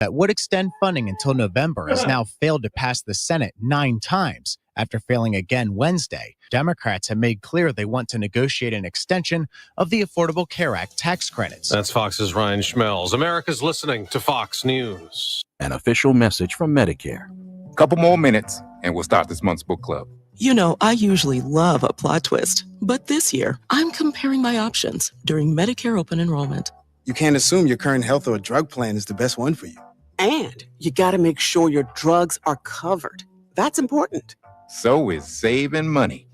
that would extend funding until November has now failed to pass the Senate 9 times. After failing again Wednesday, Democrats have made clear they want to negotiate an extension of the Affordable Care Act tax credits. That's Fox's Ryan Schmelz. America's listening to Fox News. An official message from Medicare. Couple more minutes, and we'll start this month's book club. You know, I usually love a plot twist, but this year, I'm comparing my options during Medicare open enrollment. You can't assume your current health or drug plan is the best one for you. And you got to make sure your drugs are covered. That's important. So is saving money.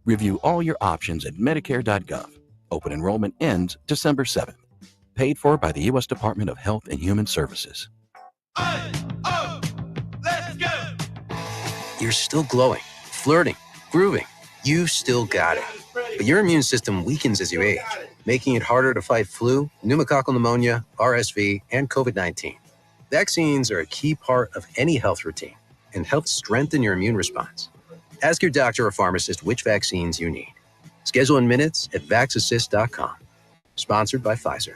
Review all your options at Medicare.gov. Open enrollment ends December 7th. Paid for by the U.S. Department of Health and Human Services. Let's go! You're still glowing, flirting, grooving. You still got it. But your immune system weakens as you age, making it harder to fight flu, pneumococcal pneumonia, RSV, and COVID-19. Vaccines are a key part of any health routine and help strengthen your immune response. Ask your doctor or pharmacist which vaccines you need. Schedule in minutes at VaxAssist.com. Sponsored by Pfizer.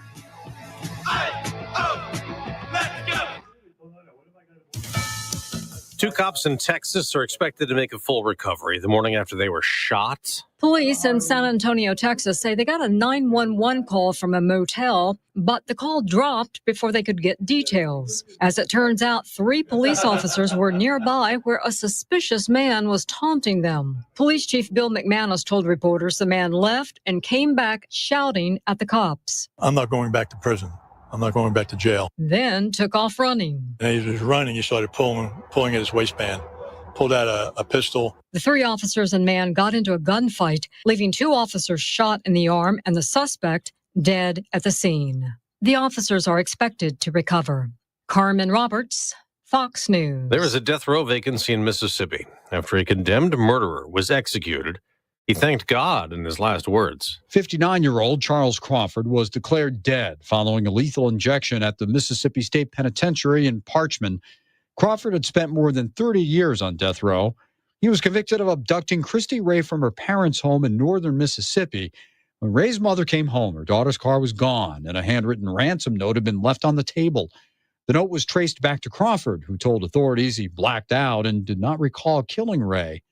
Two cops in Texas are expected to make a full recovery the morning after they were shot. Police in San Antonio, Texas, say they got a 911 call from a motel, but the call dropped before they could get details. As it turns out, 3 police officers were nearby where a suspicious man was taunting them. Police Chief Bill McManus told reporters the man left and came back shouting at the cops. I'm not going back to prison. I'm not going back to jail. Then took off running. And he was running. He started pulling at his waistband, pulled out a pistol. The 3 officers and man got into a gunfight, leaving 2 officers shot in the arm and the suspect dead at the scene. The officers are expected to recover. Carmen Roberts, Fox News. There is a death row vacancy in Mississippi after a condemned murderer was executed. He thanked God in his last words. 59-year-old Charles Crawford was declared dead following a lethal injection at the Mississippi State Penitentiary in Parchman. Crawford had spent more than 30 years on death row. He was convicted of abducting Christy Ray from her parents' home in northern Mississippi. When Ray's mother came home, her daughter's car was gone, and a handwritten ransom note had been left on the table. The note was traced back to Crawford, who told authorities he blacked out and did not recall killing Ray.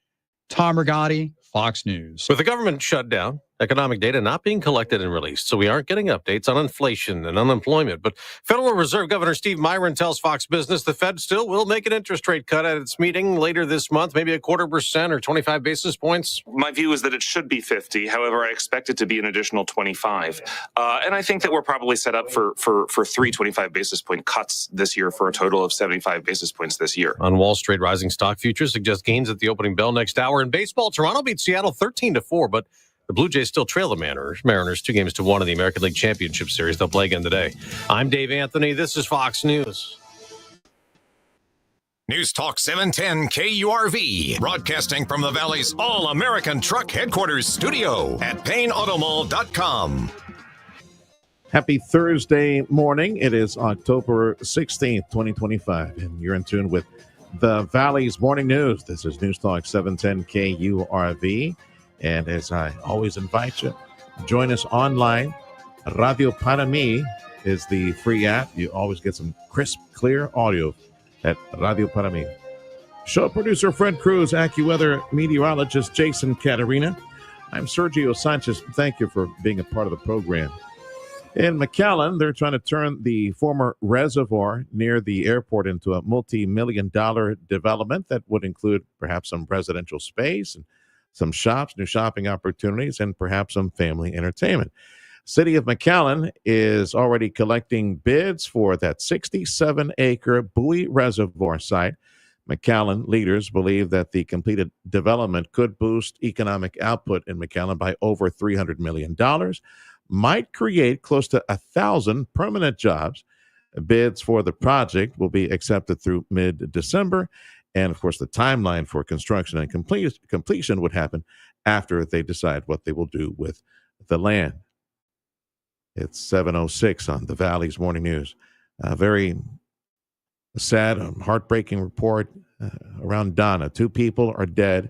Tom Rigotti, Fox News. With the government shut down, economic data not being collected and released, so we aren't getting updates on inflation and unemployment. But Federal Reserve Governor Steve Myron tells Fox Business the Fed still will make an interest rate cut at its meeting later this month, maybe 0.25% or 25 basis points. My view is that it should be 50. However, I expect it to be an additional 25. And I think that we're probably set up for 3 25 basis point cuts this year for a total of 75 basis points this year. On Wall Street, rising stock futures suggest gains at the opening bell next hour. In baseball, Toronto beat Seattle 13-4, but the Blue Jays still trail the Mariners 2-1 in the American League Championship Series. They'll play again today. I'm Dave Anthony. This is Fox News. News Talk 710 KURV, broadcasting from the Valley's All-American Truck Headquarters studio at PayneAutomall.com. Happy Thursday morning. It is October 16th, 2025, and you're in tune with the Valley's Morning News. This is News Talk 710 KURV. And as I always invite you, join us online. Radio Para Mi is the free app. You always get some crisp, clear audio at Radio Para Mi. Show producer Fred Cruz, AccuWeather meteorologist Jason Caterina. I'm Sergio Sanchez. Thank you for being a part of the program. In McAllen, they're trying to turn the former reservoir near the airport into a multi-million-dollar development that would include perhaps some residential space and some shops, new shopping opportunities, and perhaps some family entertainment. City of McAllen is already collecting bids for that 67-acre Bowie Reservoir site. McAllen leaders believe that the completed development could boost economic output in McAllen by over $300 million, might create close to 1,000 permanent jobs. Bids for the project will be accepted through mid-December. And, of course, the timeline for construction and completion would happen after they decide what they will do with the land. It's 7:06 on the Valley's Morning News. A very sad, heartbreaking report around Donna. 2 people are dead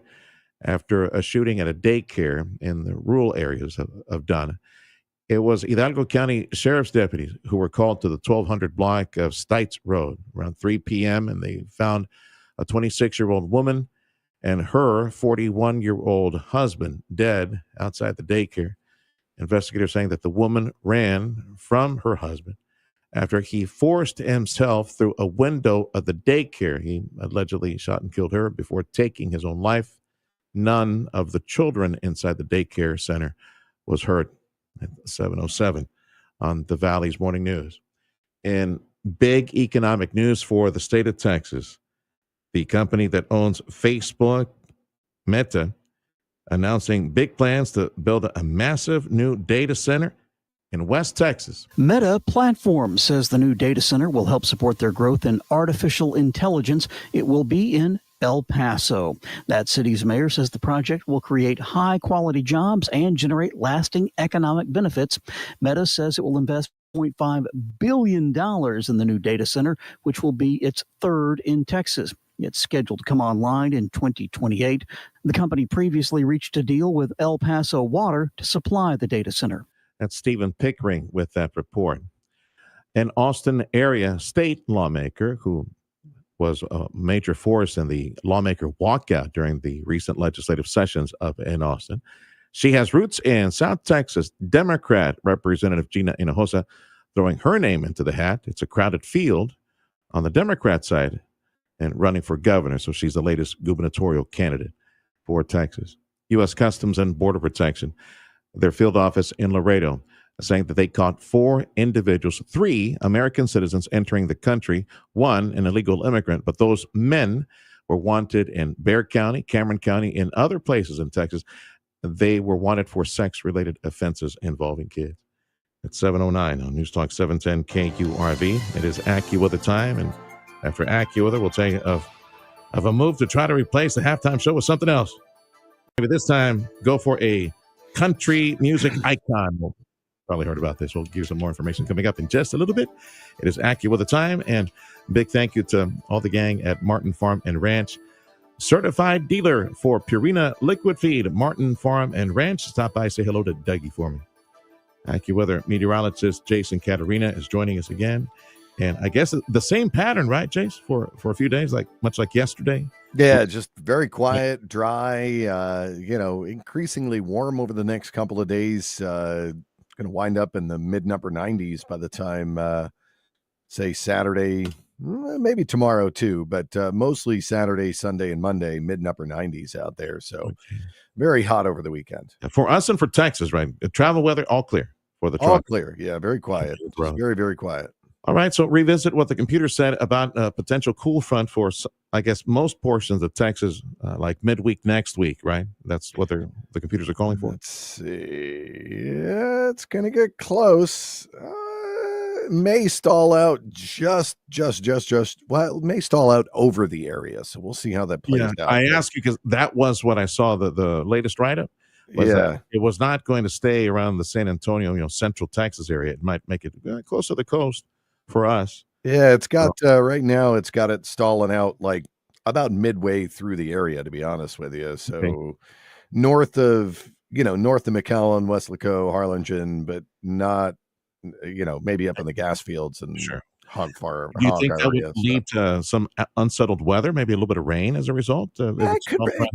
after a shooting at a daycare in the rural areas of Donna. It was Hidalgo County Sheriff's deputies who were called to the 1200 block of Stites Road around 3 p.m. and they found a 26-year-old woman and her 41-year-old husband dead outside the daycare. Investigators saying that the woman ran from her husband after he forced himself through a window of the daycare. He allegedly shot and killed her before taking his own life. None of the children inside the daycare center was hurt. At 7:07 on the Valley's Morning News. In big economic news for the state of Texas, the company that owns Facebook, Meta, announcing big plans to build a massive new data center in West Texas. Meta Platforms says the new data center will help support their growth in artificial intelligence. It will be in El Paso. That city's mayor says the project will create high-quality jobs and generate lasting economic benefits. Meta says it will invest $0.5 billion in the new data center, which will be its third in Texas. It's scheduled to come online in 2028. The company previously reached a deal with El Paso Water to supply the data center. That's Stephen Pickering with that report. An Austin area state lawmaker who was a major force in the lawmaker walkout during the recent legislative sessions up in Austin. She has roots in South Texas. Democrat Representative Gina Hinojosa throwing her name into the hat. It's a crowded field on the Democrat side and running for governor. So she's the latest gubernatorial candidate for Texas. U.S. Customs and Border Protection, their field office in Laredo, saying that they caught 4 individuals, 3 American citizens entering the country, 1 an illegal immigrant. But those men were wanted in Bexar County, Cameron County, and other places in Texas. They were wanted for sex-related offenses involving kids. It's 7:09 on News Talk 710 KURV. It is AccuWeather time, and after AccuWeather, we'll tell you of a move to try to replace the halftime show with something else. Maybe this time, go for a country music icon. We'll probably heard about this. We'll give you some more information coming up in just a little bit. It is AccuWeather time, and big thank you to all the gang at Martin Farm and Ranch, certified dealer for Purina liquid feed. Martin Farm and Ranch. Stop by, say hello to Dougie for me. AccuWeather meteorologist Jason Caterina is joining us again. And I guess the same pattern, right, Jace, for a few days, much like yesterday? Yeah, just very quiet, dry, increasingly warm over the next couple of days. Going to wind up in the mid and upper 90s by the time, say, Saturday, maybe tomorrow too, but mostly Saturday, Sunday, and Monday, mid and upper 90s out there. So very hot over the weekend. For us and for Texas, right? Travel weather, all clear for the truck. All clear. Yeah, very quiet. Just very, very quiet. All right, so revisit what the computer said about a potential cool front for, I guess, most portions of Texas, like midweek next week, right? That's what the computers are calling for. Let's see. Yeah, it's going to get close. May stall out it may stall out over the area. So we'll see how that plays out. I ask you because that was what I saw, the latest write-up. That it was not going to stay around the San Antonio, central Texas area. It might make it close to the coast for us. Yeah, it's got right now it's got it stalling out like about midway through the area, to be honest with you. So north of McAllen, Weslaco, Harlingen, but not maybe up in the gas fields and hog farm. Do you think that would lead to some unsettled weather, maybe a little bit of rain as a result? It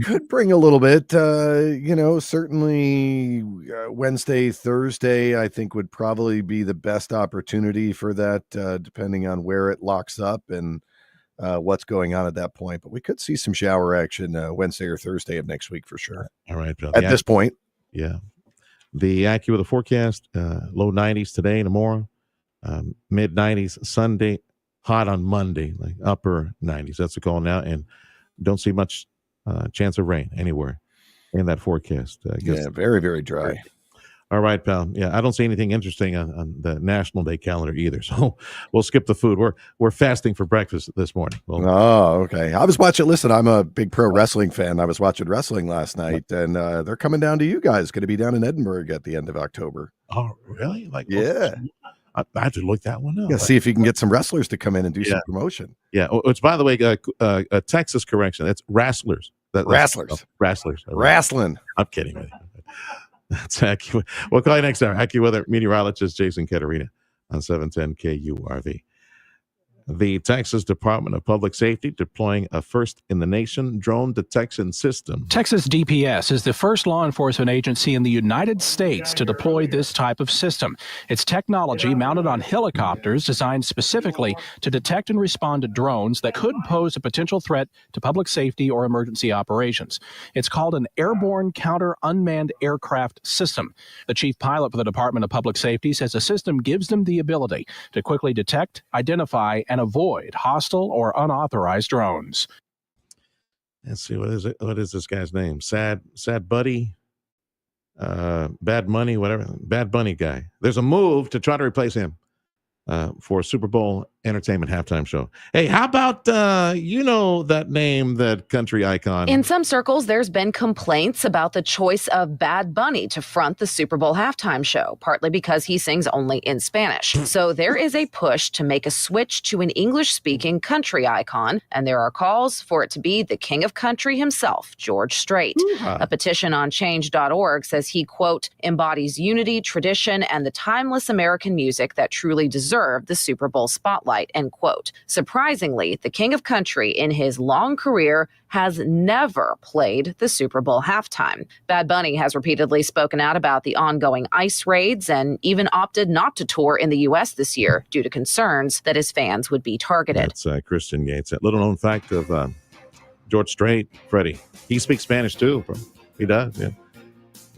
could bring a little bit. Certainly Wednesday, Thursday, I think would probably be the best opportunity for that, depending on where it locks up and what's going on at that point. But we could see some shower action Wednesday or Thursday of next week for sure. All right, Bill. At this point. Yeah. The AccuWeather forecast, low 90s today and tomorrow. Mid 90s Sunday, hot on Monday, like upper 90s. That's the call now, and don't see much chance of rain anywhere in that forecast. Very, very dry. All right, pal. Yeah, I don't see anything interesting on the National Day calendar either, so we'll skip the food. We're fasting for breakfast this morning. Okay. I was watching. Listen, I'm a big pro wrestling fan. I was watching wrestling last night, and they're coming down to you guys. Going to be down in Edinburgh at the end of October. Oh, really? Yeah. I have to look that one up. Yeah, see if you can get some wrestlers to come in and do some promotion. Yeah, which, by the way, a Texas correction. It's wrestlers. Wrestlers. Wrestlers. Wrestling. I'm kidding with you. That's AccuWeather. We'll call you next hour. AccuWeather meteorologist Jason Caterina on 710 KURV. The Texas Department of Public Safety deploying a first-in-the-nation drone detection system. Texas DPS is the first law enforcement agency in the United States to deploy this type of system. It's technology mounted on helicopters designed specifically to detect and respond to drones that could pose a potential threat to public safety or emergency operations. It's called an Airborne Counter Unmanned Aircraft System. The chief pilot for the Department of Public Safety says the system gives them the ability to quickly detect, identify, and avoid hostile or unauthorized drones. Let's see, what is it? What is this guy's name? Sad Buddy, Bad Money, whatever. Bad Bunny guy. There's a move to try to replace him for Super Bowl entertainment halftime show. Hey, how about that name, that country icon? In some circles, there's been complaints about the choice of Bad Bunny to front the Super Bowl halftime show, partly because he sings only in Spanish. So there is a push to make a switch to an English-speaking country icon, and there are calls for it to be the king of country himself, George Strait. A petition on change.org says he, quote, embodies unity, tradition, and the timeless American music that truly deserve the Super Bowl spotlight, end quote. Surprisingly, the king of country in his long career has never played the Super Bowl halftime. Bad Bunny has repeatedly spoken out about the ongoing ICE raids and even opted not to tour in the U.S. this year due to concerns that his fans would be targeted. That's Christian Gates. That little known fact of George Strait, Freddie. He speaks Spanish too, bro. He does, yeah.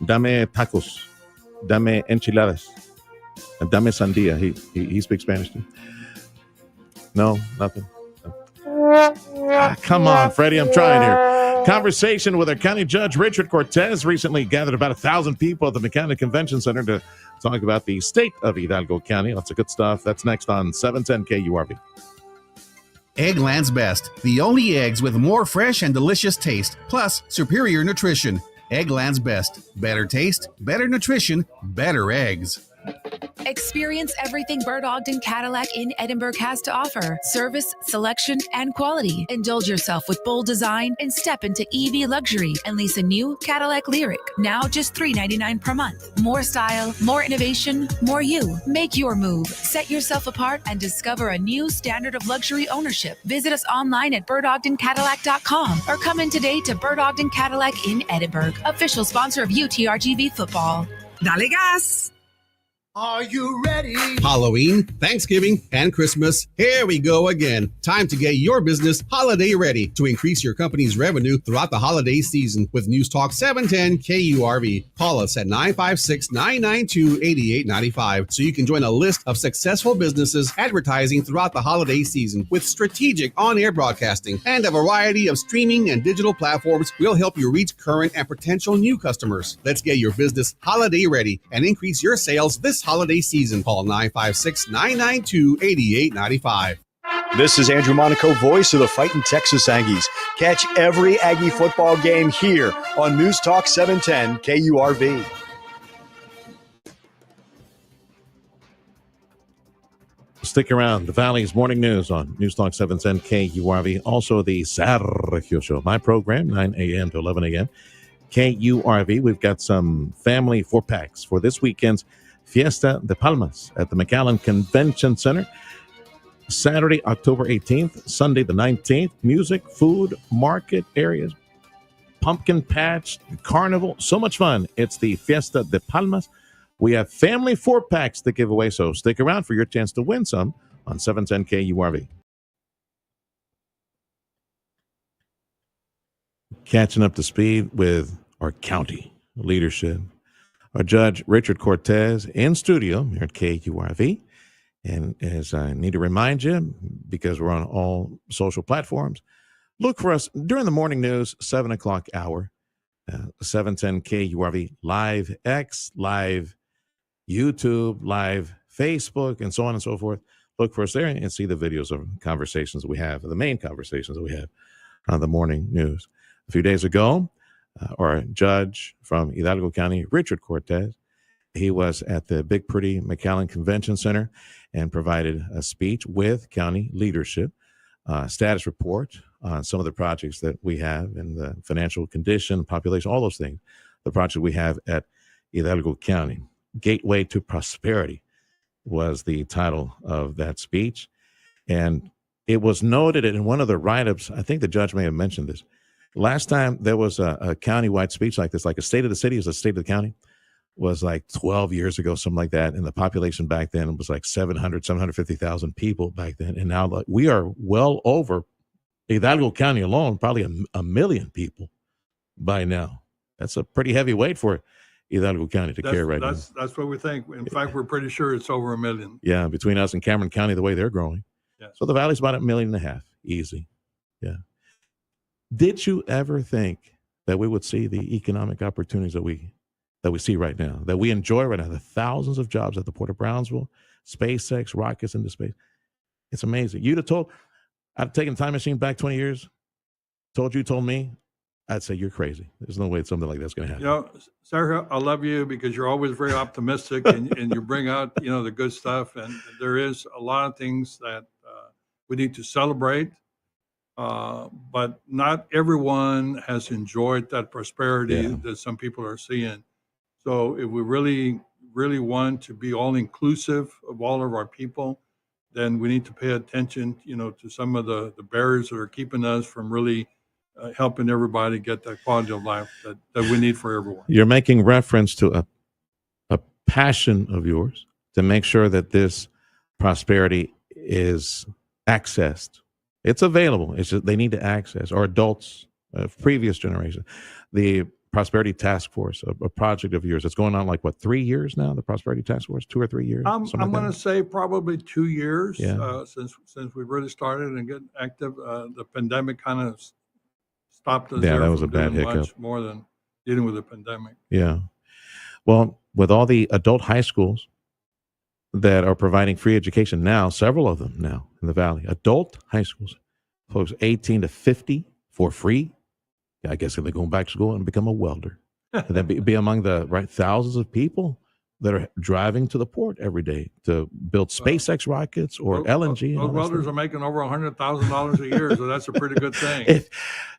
Dame tacos. Dame enchiladas. Dame sandia. He speaks Spanish too. No, nothing. No. Come on, Freddie. I'm trying here. Conversation with our county judge, Richard Cortez, recently gathered about 1,000 people at the McAllen Convention Center to talk about the state of Hidalgo County. Lots of good stuff. That's next on 710 KURV. Eggland's Best. The only eggs with more fresh and delicious taste, plus superior nutrition. Eggland's Best. Better taste, better nutrition, better eggs. Experience everything Bert Ogden Cadillac in Edinburgh has to offer. Service, selection, and quality. Indulge yourself with bold design and step into EV luxury and lease a new Cadillac Lyric. Now just $399 per month. More style, more innovation, more you. Make your move. Set yourself apart and discover a new standard of luxury ownership. Visit us online at BertOgdenCadillac.com or come in today to Bert Ogden Cadillac in Edinburgh, official sponsor of UTRGV football. Dale gas! Are you ready? Halloween, Thanksgiving, and Christmas. Here we go again. Time to get your business holiday ready to increase your company's revenue throughout the holiday season with News Talk 710 KURV. Call us at 956-992-8895 so you can join a list of successful businesses advertising throughout the holiday season with strategic on-air broadcasting and a variety of streaming and digital platforms will help you reach current and potential new customers. Let's get your business holiday ready and increase your sales this holiday season. Call 956-992-8895. This is Andrew Monaco, voice of the Fighting Texas Aggies. Catch every Aggie football game here on News Talk 710 KURV. Stick around. The Valley's Morning News on News Talk 710 KURV. Also the Sergio Show, my program, 9 a.m. to 11 a.m. KURV. We've got some family 4-packs for this weekend's Fiesta de Palmas at the McAllen Convention Center. Saturday, October 18th, Sunday the 19th. Music, food, market areas, pumpkin patch, carnival, so much fun. It's the Fiesta de Palmas. We have family 4-packs to give away, so stick around for your chance to win some on 710 KURV. Catching up to speed with our county leadership. Our Judge Richard Cortez in studio here at KURV. And as I need to remind you, because we're on all social platforms, look for us during the morning news, 7 o'clock hour, 710 KURV, live X, live YouTube, live Facebook, and so on and so forth. Look for us there and see the videos of conversations we have, the main conversations that we have on the morning news. A few days ago, our judge from Hidalgo County, Richard Cortez, he was at the Big Pretty McAllen Convention Center and provided a speech with county leadership, status report on some of the projects that we have in the financial condition, population, all those things, the project we have at Hidalgo County. Gateway to Prosperity was the title of that speech. And it was noted in one of the write-ups, I think the judge may have mentioned this. Last time there was a county-wide speech like this, like a state of the city is a state of the county, was like 12 years ago, something like that. And the population back then was like 750,000 people back then. And now like, we are well over Hidalgo County alone, probably a million people by now. That's a pretty heavy weight for Hidalgo County to carry now. That's what we think. In fact, we're pretty sure it's over 1 million. Yeah, between us and Cameron County, the way they're growing. Yes. So the valley's about 1.5 million, easy. Yeah. Did you ever think that we would see the economic opportunities that we see right now, that we enjoy right now? The thousands of jobs at the Port of Brownsville, SpaceX, rockets into space. It's amazing. You'd have told, I'd have taken a time machine back 20 years, told me, I'd say you're crazy. There's no way something like that's going to happen. You know, Sergio, I love you because you're always very optimistic and you bring out, the good stuff. And there is a lot of things that we need to celebrate. But not everyone has enjoyed that prosperity that some people are seeing. So if we really, really want to be all inclusive of all of our people, then we need to pay attention, to some of the barriers that are keeping us from really helping everybody get that quality of life that we need for everyone. You're making reference to a passion of yours to make sure that this prosperity is accessed. It's available. It's just they need to access, or adults of previous generations. The Prosperity Task Force, a project of yours. It's going on 3 years now, the Prosperity Task Force, 2 or 3 years? I'm going to say probably 2 years Yeah. since we really started and get active. The pandemic kind of stopped us. Yeah, there that was from a bad doing hiccup. much more than dealing with the pandemic. Yeah. Well, with all the adult high schools that are providing free education now, several of them now in the Valley, adult high schools, folks 18 to 50 for free. I guess if they're going back to school and become a welder, and then be among the thousands of people that are driving to the port every day to build SpaceX rockets or LNG. and all Those that welders stuff. are making over $100,000 a year, so that's a pretty good thing. If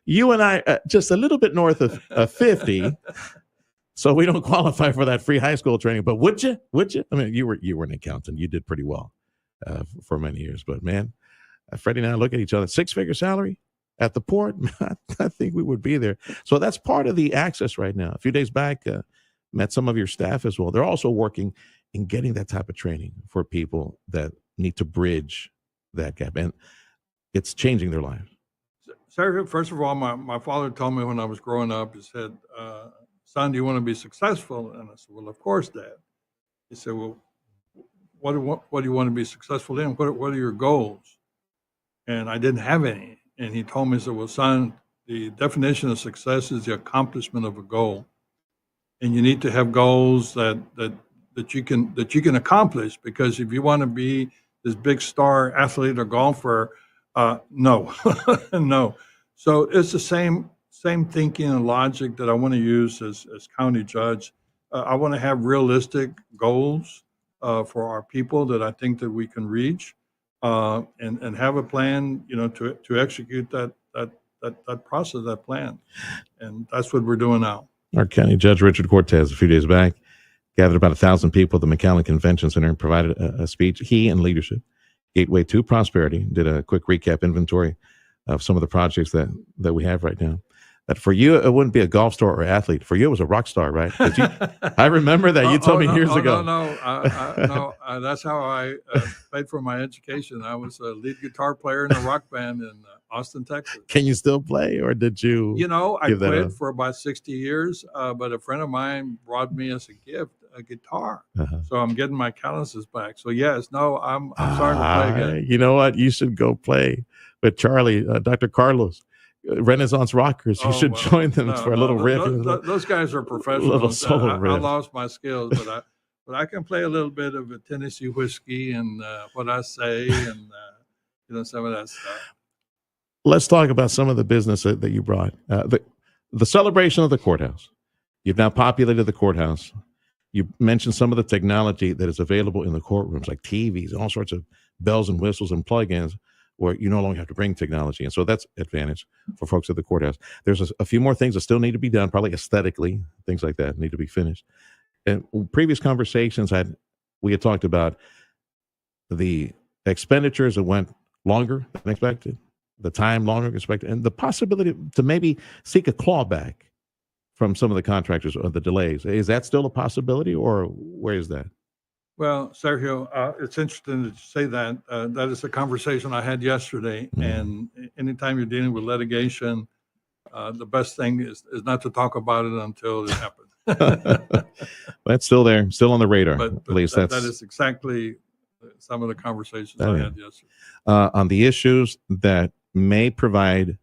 you and I just a little bit north of 50, so we don't qualify for that free high school training. But would you? I mean, you were an accountant. You did pretty well for many years. But man, Freddie and I look at each other. 6-figure salary at the port. I think we would be there. So that's part of the access right now. A few days back, met some of your staff as well. They're also working in getting that type of training for people that need to bridge that gap, and it's changing their lives. Sergio, first of all, my father told me when I was growing up, he said, son, do you want to be successful? And I said, well, of course, Dad. He said, well, what do you want to be successful in? What are your goals? And I didn't have any. And he told me, he said, well, son, the definition of success is the accomplishment of a goal. And you need to have goals that you can accomplish, because if you want to be this big star athlete or golfer, no, no. So it's the same thinking and logic that I want to use as county judge. I want to have realistic goals for our people that I think that we can reach, and have a plan, to execute that process, that plan, and that's what we're doing now. Our County Judge Richard Cortez, a few days back, gathered about 1,000 people at the McAllen Convention Center and provided a speech. He and leadership, Gateway to Prosperity, did a quick recap inventory of some of the projects that we have right now. That for you, it wouldn't be a golf star or athlete. For you, it was a rock star, right? I remember that. You told me years ago. No, that's how I paid for my education. I was a lead guitar player in a rock band in Austin, Texas. Can you still play, or did you? I give that quit up? for about 60 years, but a friend of mine brought me as a gift a guitar. So I'm getting my calluses back. So yes, no, I'm starting to play again. You know what? You should go play with Charlie, Dr. Carlos. Renaissance Rockers. You should join them for a little riff. Those guys are professionals. Little solo I riff. lost my skills, but I can play a little bit of a Tennessee whiskey and What I Say, and some of that stuff. Let's talk about some of the business that you brought. The celebration of the courthouse. You've now populated the courthouse. You mentioned some of the technology that is available in the courtrooms, like TVs and all sorts of bells and whistles and plugins, where you no longer have to bring technology. And so that's advantage for folks at the courthouse. There's a few more things that still need to be done, probably aesthetically, things like that need to be finished. in previous conversations we had talked about the expenditures that went longer than expected, the time longer than expected, and the possibility to maybe seek a clawback from some of the contractors or the delays. Is that still a possibility, or where is that? Well, Sergio, it's interesting to say that. That is a conversation I had yesterday. And anytime you're dealing with litigation, the best thing is not to talk about it until it happens. That's still there, still on the radar. But At least that is exactly some of the conversations I had yesterday. On the issues that may provide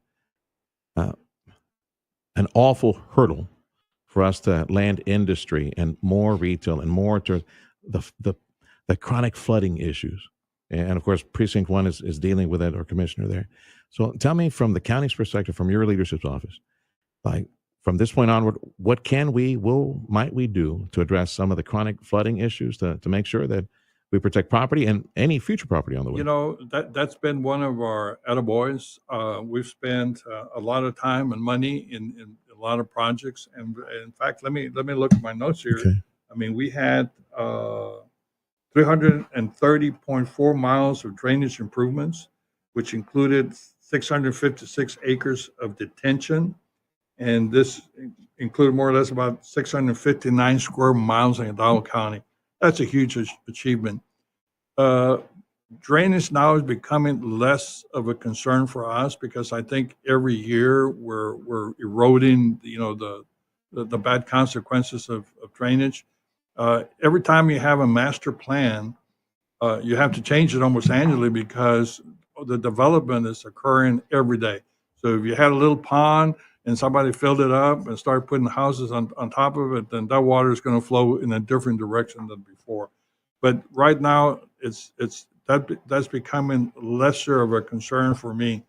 an awful hurdle for us to land industry and more retail and more to the chronic flooding issues. And of course, Precinct 1 is dealing with that, or commissioner there. So tell me, from the county's perspective, from your leadership's office, like from this point onward, what might we do to address some of the chronic flooding issues to make sure that we protect property and any future property on the way? You know, that's been one of our attaboys. We've spent a lot of time and money in a lot of projects. And in fact, let me look at my notes here. Okay. I mean, we had 330.4 miles of drainage improvements, which included 656 acres of detention. And this included more or less about 659 square miles in Hidalgo County. That's a huge achievement. Drainage now is becoming less of a concern for us, because I think every year we're eroding, the bad consequences of drainage. Every time you have a master plan, you have to change it almost annually, because the development is occurring every day. So if you had a little pond and somebody filled it up and started putting houses on top of it, then that water is going to flow in a different direction than before. But right now, that's becoming lesser of a concern for me.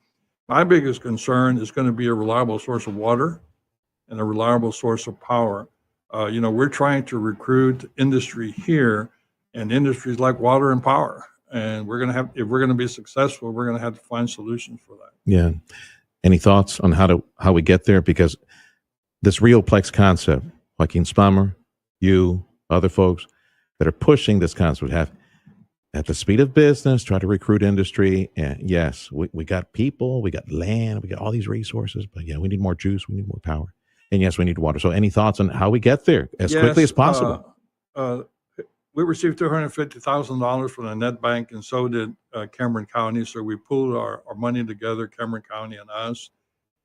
My biggest concern is going to be a reliable source of water and a reliable source of power. We're trying to recruit industry here, and industries like water and power. And if we're going to be successful, we're going to have to find solutions for that. Yeah. Any thoughts on how we get there? Because this Rioplex concept, Joaquin Spamer, you, other folks that are pushing this concept, have at the speed of business, try to recruit industry. And yes, we got people, we got land, we got all these resources, but yeah, we need more juice, we need more power. And yes, we need water. So any thoughts on how we get there as quickly as possible? We received $250,000 from the Net Bank, and so did Cameron County. So we pooled our money together, Cameron County and us,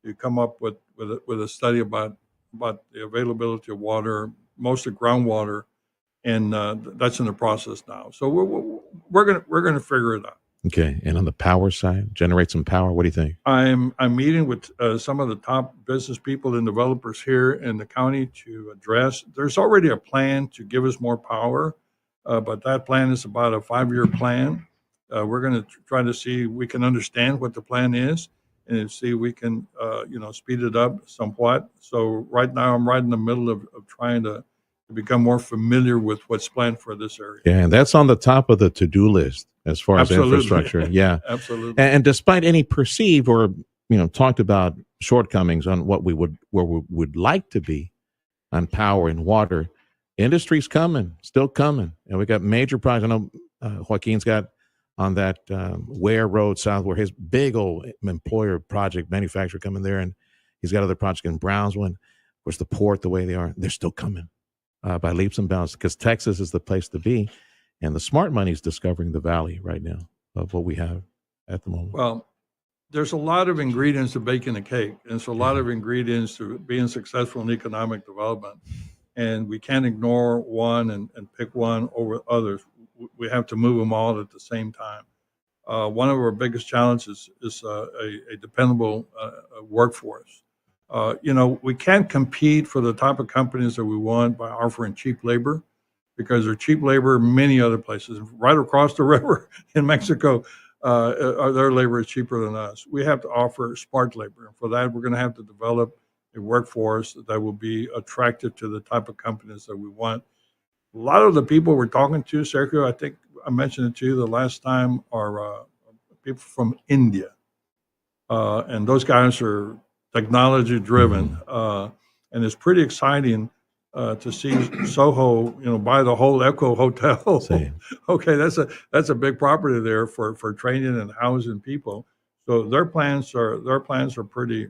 to come up with a study about the availability of water, mostly groundwater, and that's in the process now. So we're gonna figure it out. Okay. And on the power side, generate some power. What do you think? I'm meeting with some of the top business people and developers here in the county to address. There's already a plan to give us more power. But that plan is about a 5-year plan. We're going to try to see if we can understand what the plan is, and see if we can, speed it up somewhat. So right now, I'm right in the middle of trying to become more familiar with what's planned for this area. Yeah, and that's on the top of the to-do list as far as infrastructure. Yeah, absolutely. And despite any perceived or talked about shortcomings on where we would like to be on power and water, industry's still coming, and we got major projects. I know Joaquin's got on that Ware Road South, where his big old employer project manufacturer coming there, and he's got other projects in Brownsville. And of course, the port, the way they are, they're still coming by leaps and bounds, because Texas is the place to be, and the smart money is discovering the valley right now of what we have at the moment. Well, there's a lot of ingredients to baking a cake, and there's a lot of ingredients to being successful in economic development. And we can't ignore one and pick one over others. We have to move them all at the same time. One of our biggest challenges is a dependable workforce. We can't compete for the type of companies that we want by offering cheap labor, because there's cheap labor in many other places. Right across the river in Mexico, their labor is cheaper than us. We have to offer smart labor. And for that, we're going to have to develop a workforce that will be attractive to the type of companies that we want. A lot of the people we're talking to, Sergio, I think I mentioned it to you the last time, are people from India. And those guys are technology driven. And it's pretty exciting to see Soho, buy the whole Echo Hotel. Same. Okay, that's a big property there for training and housing people. So their plans are pretty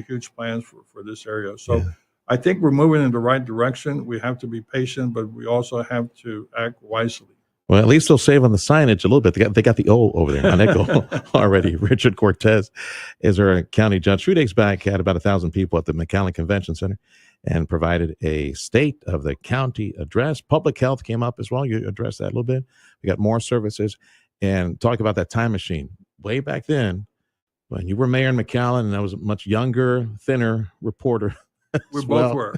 huge plans for this area. So I think we're moving in the right direction. We have to be patient, but we also have to act wisely. Well, at least they'll save on the signage a little bit. They got the O over there on Echo already. Richard Cortez is our county judge. 3 days back, had about 1,000 people at the McAllen Convention Center and provided a state of the county address. Public health came up as well. You addressed that a little bit. We got more services and talk about that time machine. Way back then, when you were mayor in McAllen, and I was a much younger, thinner reporter. We both were.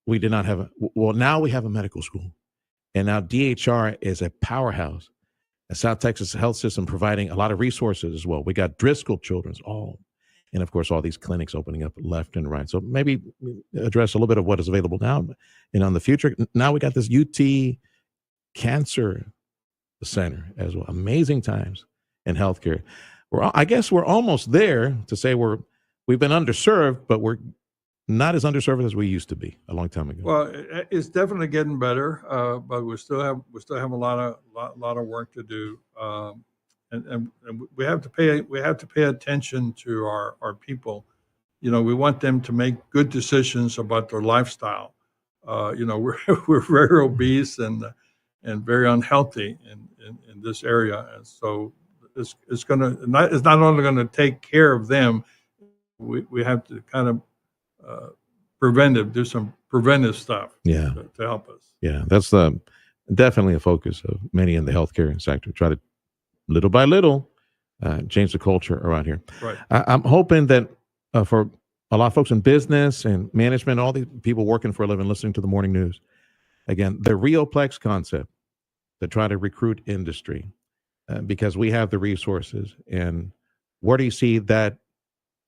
We did not have now we have a medical school. And now DHR is a powerhouse. The South Texas health system providing a lot of resources as well. We got Driscoll Children's, and of course, all these clinics opening up left and right. So maybe address a little bit of what is available now and on the future. Now we got this UT Cancer Center as well. Amazing times in healthcare. I guess we're almost there to say we've been underserved, but we're not as underserved as we used to be a long time ago. Well, it's definitely getting better, but we still have a lot of work to do, and we have to pay attention to our people. We want them to make good decisions about their lifestyle. We're very obese and very unhealthy in this area, and so it's not only going to take care of them. We have to kind of do some preventive stuff to help us. Yeah, that's definitely a focus of many in the healthcare sector. Try to, little by little, change the culture around here. Right. I'm hoping that for a lot of folks in business and management, all these people working for a living, listening to the morning news, again, the Rioplex concept to try to recruit industry because we have the resources. And where do you see that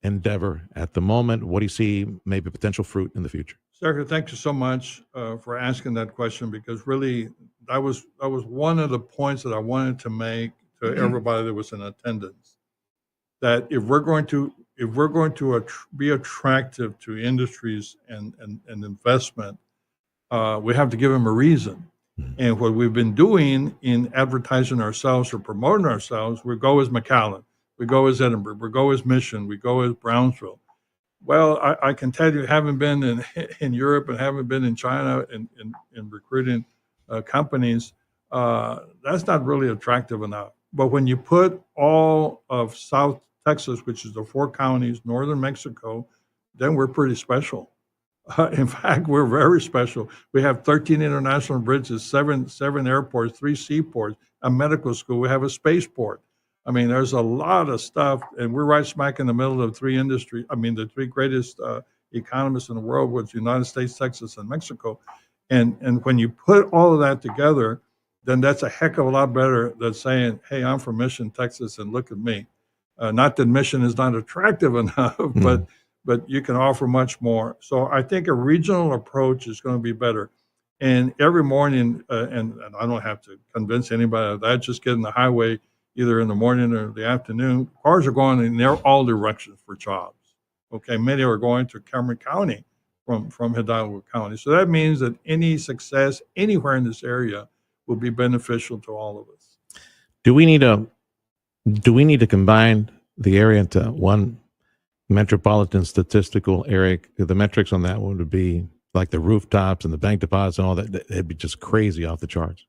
endeavor at the moment? What do you see maybe potential fruit in the future? Secretary, thank you so much for asking that question, because really that was one of the points that I wanted to make to everybody that was in attendance. That if we're going to be attractive to industries and investment, we have to give them a reason. And what we've been doing in advertising ourselves or promoting ourselves, we go as McAllen. We go as Edinburgh, we go as Mission, we go as Brownsville. Well, I can tell you, having been in Europe and haven't been in China in recruiting companies, that's not really attractive enough. But when you put all of South Texas, which is the 4 counties, northern Mexico, then we're pretty special. In fact, we're very special. We have 13 international bridges, seven airports, 3 seaports, a medical school. We have a spaceport. I mean, there's a lot of stuff, and we're right smack in the middle of the 3 greatest economies in the world, which United States, Texas, and Mexico. And when you put all of that together, then that's a heck of a lot better than saying, hey, I'm from Mission, Texas, and look at me. Not that Mission is not attractive enough, but you can offer much more. So I think a regional approach is going to be better. And every morning, and I don't have to convince anybody of that, just get in the highway either in the morning or the afternoon. Cars are going in all directions for jobs. Okay, many are going to Cameron County from Hidalgo County. So that means that any success anywhere in this area will be beneficial to all of us. Do we need to combine the area into one metropolitan statistical area? The metrics on that one would be like the rooftops and the bank deposits and all that. It'd be just crazy off the charts.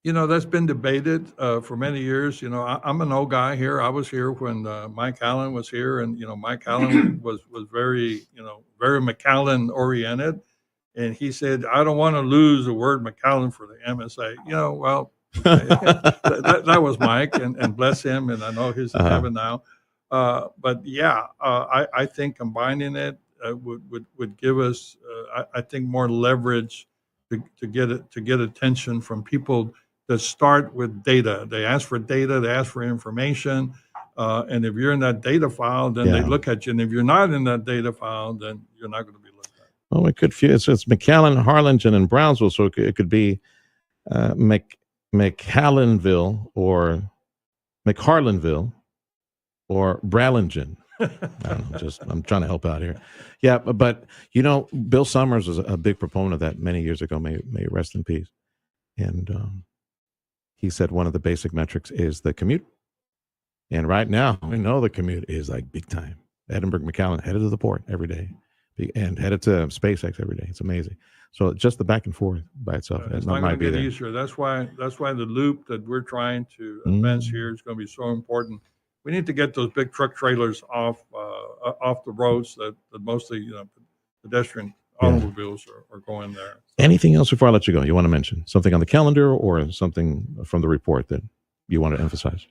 That's been debated for many years. I'm an old guy here. I was here when Mike Allen was here, and Mike Allen was very very McAllen oriented, and he said, I don't want to lose the word McAllen for the MSA. Well, okay. that was Mike, and bless him, and I know he's in heaven now. But yeah, I think combining it would give us, I think, more leverage to get attention from people that start with data. They ask for data, they ask for information, and if you're in that data file, then they look at you. And if you're not in that data file, then you're not going to be looked at. Well, it could feel it's McAllen, Harlingen, and Brownsville, so it could be McAllenville or McHarlanville or Bralingen. I don't know, I'm trying to help out here. Yeah, but Bill Summers was a big proponent of that many years ago. May he rest in peace. And he said one of the basic metrics is the commute. And right now, we know the commute is like big time. Edinburgh, McAllen, headed to the port every day, and headed to SpaceX every day. It's amazing. So just the back and forth by itself, It's it not might going to be get there. easier. That's why the loop that we're trying to advance here is going to be so important. We need to get those big truck trailers off the roads that mostly pedestrian automobiles are going there. Anything else before I let you go? You want to mention something on the calendar or something from the report that you want to emphasize?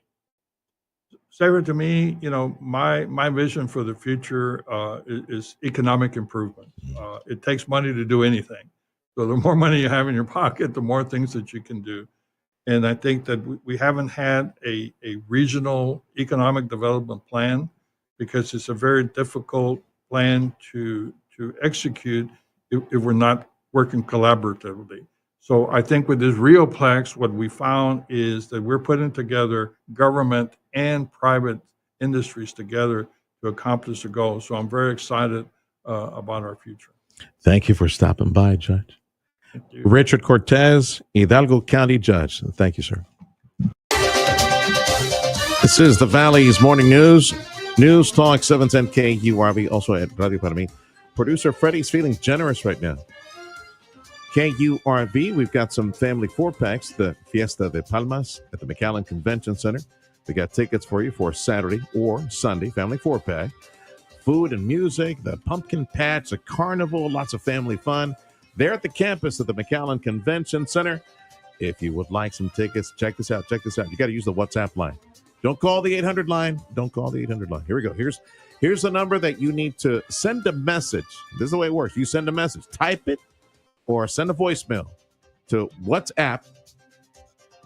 Sarah, to me, my vision for the future is economic improvement. It takes money to do anything. So the more money you have in your pocket, the more things that you can do. And I think that we haven't had a regional economic development plan because it's a very difficult plan to execute if we're not working collaboratively. So I think with this RioPlex, what we found is that we're putting together government and private industries together to accomplish the goal. So I'm very excited about our future. Thank you for stopping by, Judge. Richard Cortez, Hidalgo County Judge. Thank you, sir. This is the Valley's Morning News. News Talk 710 KURV, also at Radio Para Mi. Producer Freddie's feeling generous right now. KURV, we've got some family four-packs, the Fiesta de Palmas at the McAllen Convention Center. We got tickets for you for Saturday or Sunday, family four-pack. Food and music, the pumpkin patch, the carnival, lots of family fun. They're at the campus of the McAllen Convention Center. If you would like some tickets, check this out. You got to use the WhatsApp line. Don't call the 800 line. Don't call the 800 line. Here we go. Here's the number that you need to send a message. This is the way it works. You send a message. Type it or send a voicemail to WhatsApp,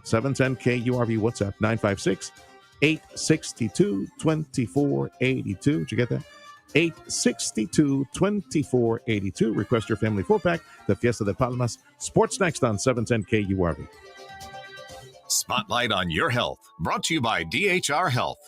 710 KURV WhatsApp, 956-862-2482. Did you get that? 862-2482. Request your family four-pack, the Fiesta de Palmas. Sports next on 710 KURV. Spotlight on Your Health, brought to you by DHR Health.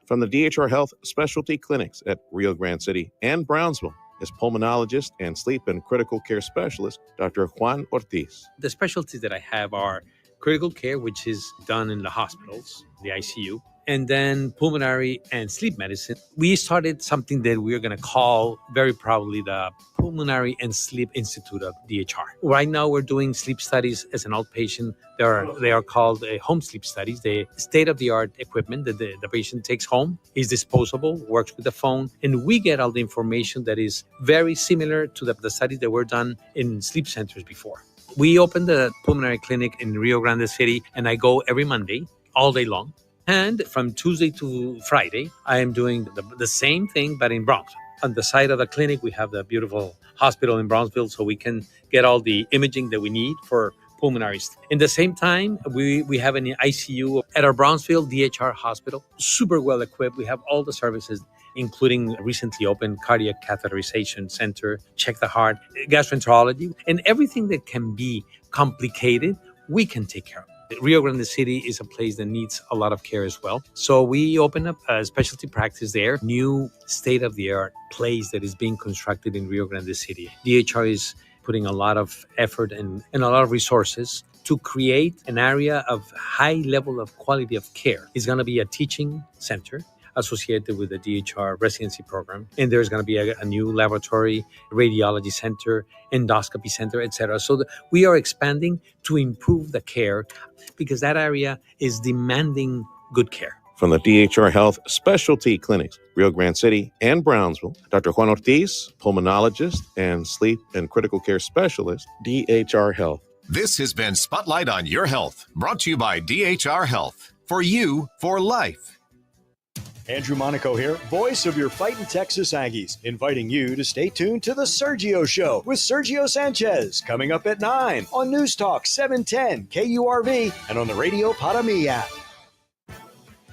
From the DHR Health Specialty Clinics at Rio Grande City and Brownsville is pulmonologist and sleep and critical care specialist, Dr. Juan Ortiz. The specialties that I have are critical care, which is done in the hospitals, the ICU, and then pulmonary and sleep medicine. We started something that we're going to call very proudly the Pulmonary and Sleep Institute of DHR. Right now, we're doing sleep studies as an outpatient. They are called home sleep studies. The state-of-the-art equipment that the patient takes home is disposable, works with the phone, and we get all the information that is very similar to the studies that were done in sleep centers before. We opened the pulmonary clinic in Rio Grande City, and I go every Monday, all day long. And from Tuesday to Friday, I am doing the same thing, but in Bronx. On the side of the clinic, we have the beautiful hospital in Brownsville, so we can get all the imaging that we need for pulmonaries. In the same time, we have an ICU at our Brownsville DHR hospital, super well equipped. We have all the services, including recently opened cardiac catheterization center, check the heart, gastroenterology, and everything that can be complicated, we can take care of. Rio Grande City is a place that needs a lot of care as well. So we opened up a specialty practice there, new state-of-the-art place that is being constructed in Rio Grande City. DHR is putting a lot of effort and a lot of resources to create an area of high level of quality of care. It's going to be a teaching center associated with the DHR residency program. And there's going to be a new laboratory, radiology center, endoscopy center, etc. So we are expanding to improve the care because that area is demanding good care. From the DHR Health Specialty Clinics, Rio Grande City and Brownsville, Dr. Juan Ortiz, pulmonologist and sleep and critical care specialist, DHR Health. This has been Spotlight on Your Health, brought to you by DHR Health. For you, for life. Andrew Monaco here, voice of your fighting Texas Aggies, inviting you to stay tuned to The Sergio Show with Sergio Sanchez, coming up at 9 on News Talk 710 KURV and on the Radio Para Mi app.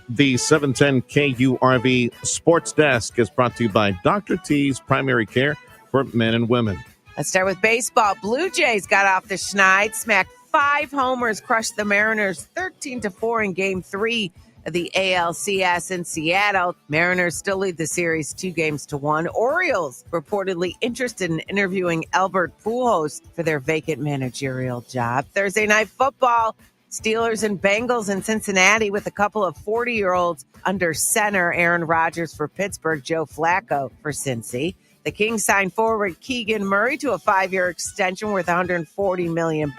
The 710 KURV Sports Desk is brought to you by Dr. T's Primary Care for Men and Women. Let's start with baseball. Blue Jays got off the schneid, smacked 5 homers, crushed the Mariners 13-4 in Game 3. of the ALCS in Seattle. Mariners still lead the series 2-1. Orioles reportedly interested in interviewing Albert Pujols for their vacant managerial job. Thursday night football, Steelers and Bengals in Cincinnati with a couple of 40-year-olds under center. Aaron Rodgers for Pittsburgh, Joe Flacco for Cincy. The Kings signed forward Keegan Murray to a 5-year extension worth $140 million.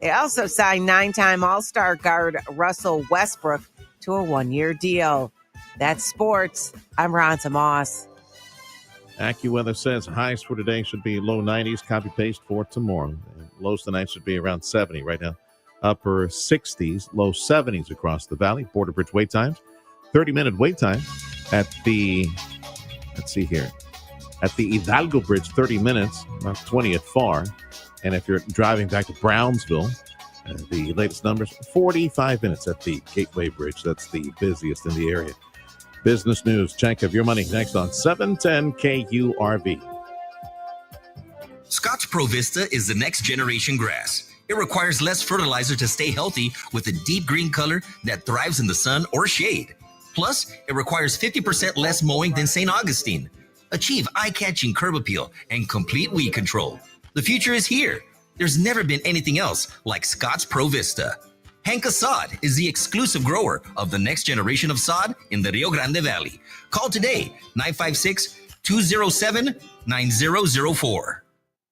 They also signed 9-time All-Star guard Russell Westbrook to a 1-year deal. That's sports. I'm Ronza Moss. AccuWeather says highs for today should be low 90s. Copy-paste for tomorrow. Lows tonight should be around 70 right now. Upper 60s, low 70s across the valley. Border Bridge wait times. 30-minute wait time at the, let's see here, at the Hidalgo Bridge, 30 minutes, about 20 at FAR. And if you're driving back to Brownsville, the latest numbers, 45 minutes at the Gateway Bridge. That's the busiest in the area. Business news, check of your money next on 710 KURV. Scotch Pro Vista is the next generation grass. It requires less fertilizer to stay healthy with a deep green color that thrives in the sun or shade. Plus, it requires 50% less mowing than St. Augustine. Achieve eye-catching curb appeal and complete weed control. The future is here. There's never been anything else like Scotch Pro Vista. Hank Assad is the exclusive grower of the next generation of sod in the Rio Grande Valley. Call today, 956-207-9004.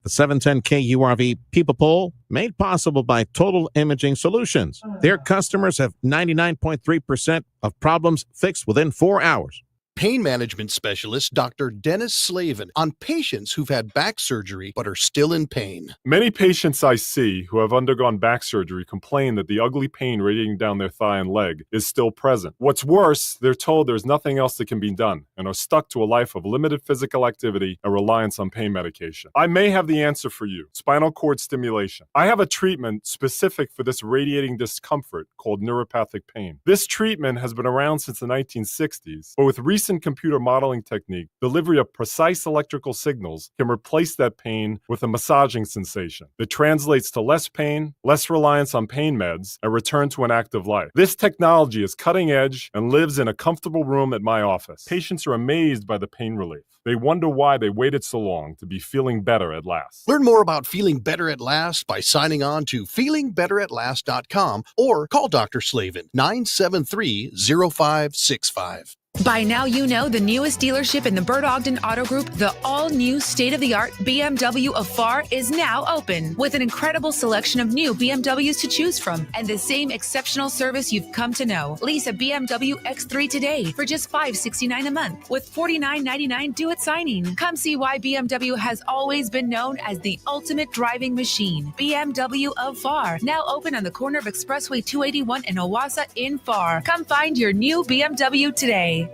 The 710 KURV People Poll made possible by Total Imaging Solutions. Their customers have 99.3% of problems fixed within 4 hours. Pain management specialist Dr. Dennis Slavin on patients who've had back surgery but are still in pain. Many patients I see who have undergone back surgery complain that the ugly pain radiating down their thigh and leg is still present. What's worse, they're told there's nothing else that can be done and are stuck to a life of limited physical activity and reliance on pain medication. I may have the answer for you: spinal cord stimulation. I have a treatment specific for this radiating discomfort called neuropathic pain. This treatment has been around since the 1960s, but with recent computer modeling technique, delivery of precise electrical signals can replace that pain with a massaging sensation that translates to less pain, less reliance on pain meds, and return to an active life. This technology is cutting edge and lives in a comfortable room at my office. Patients are amazed by the pain relief. They wonder why they waited so long to be feeling better at last. Learn more about feeling better at last by signing on to feelingbetteratLast.com or call Dr. Slavin 973-0565. By now, you know the newest dealership in the Bert Ogden Auto Group, the all-new state-of-the-art BMW of FAR, is now open with an incredible selection of new BMWs to choose from and the same exceptional service you've come to know. Lease a BMW X3 today for just $569 a month with $49.99 due at signing. Come see why BMW has always been known as the ultimate driving machine. BMW of FAR, now open on the corner of Expressway 281 and Owasso in FAR. Come find your new BMW today.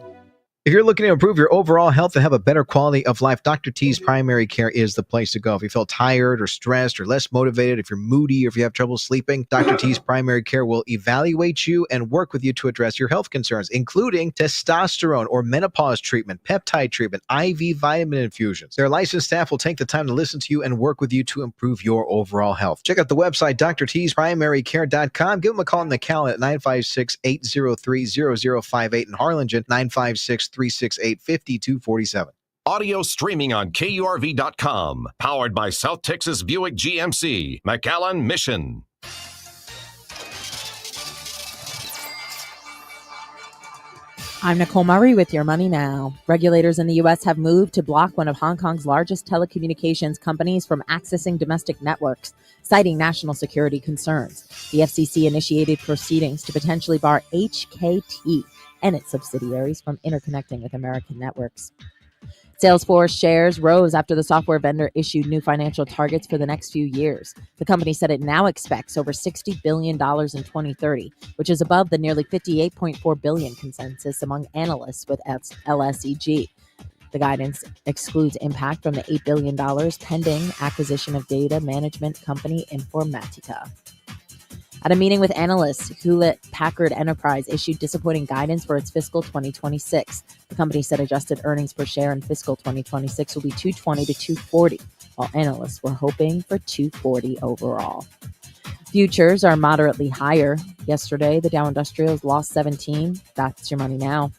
If you're looking to improve your overall health and have a better quality of life, Dr. T's Primary Care is the place to go. If you feel tired or stressed or less motivated, if you're moody or if you have trouble sleeping, Dr. T's Primary Care will evaluate you and work with you to address your health concerns, including testosterone or menopause treatment, peptide treatment, IV vitamin infusions. Their licensed staff will take the time to listen to you and work with you to improve your overall health. Check out the website, drtsprimarycare.com. Give them a call on the Cal at 956-803-0058 in Harlingen, 956-368-5247. Audio streaming on KURV.com. Powered by South Texas Buick GMC, McAllen Mission. I'm Nicole Murray with Your Money Now. Regulators in the U.S. have moved to block one of Hong Kong's largest telecommunications companies from accessing domestic networks, citing national security concerns. The FCC initiated proceedings to potentially bar HKT and its subsidiaries from interconnecting with American networks. Salesforce shares rose after the software vendor issued new financial targets for the next few years. The company said it now expects over $60 billion in 2030, which is above the nearly $58.4 billion consensus among analysts with LSEG. The guidance excludes impact from the $8 billion pending acquisition of data management company Informatica. At a meeting with analysts, Hewlett-Packard Enterprise issued disappointing guidance for its fiscal 2026. The company said adjusted earnings per share in fiscal 2026 will be $2.20 to $2.40, while analysts were hoping for $2.40 overall. Futures are moderately higher. Yesterday, the Dow Industrials lost 17. That's your money now.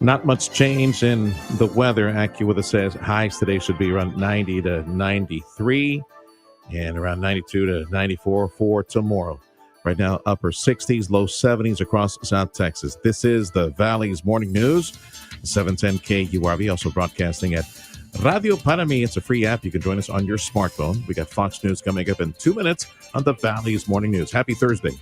Not much change in the weather. AccuWeather says highs today should be around 90 to 93 and around 92 to 94 for tomorrow. Right now, upper 60s, low 70s across South Texas. This is the Valley's Morning News, 710 KURV, also broadcasting at Radio Para Mi. It's a free app. You can join us on your smartphone. We got Fox News coming up in 2 minutes on the Valley's Morning News. Happy Thursday.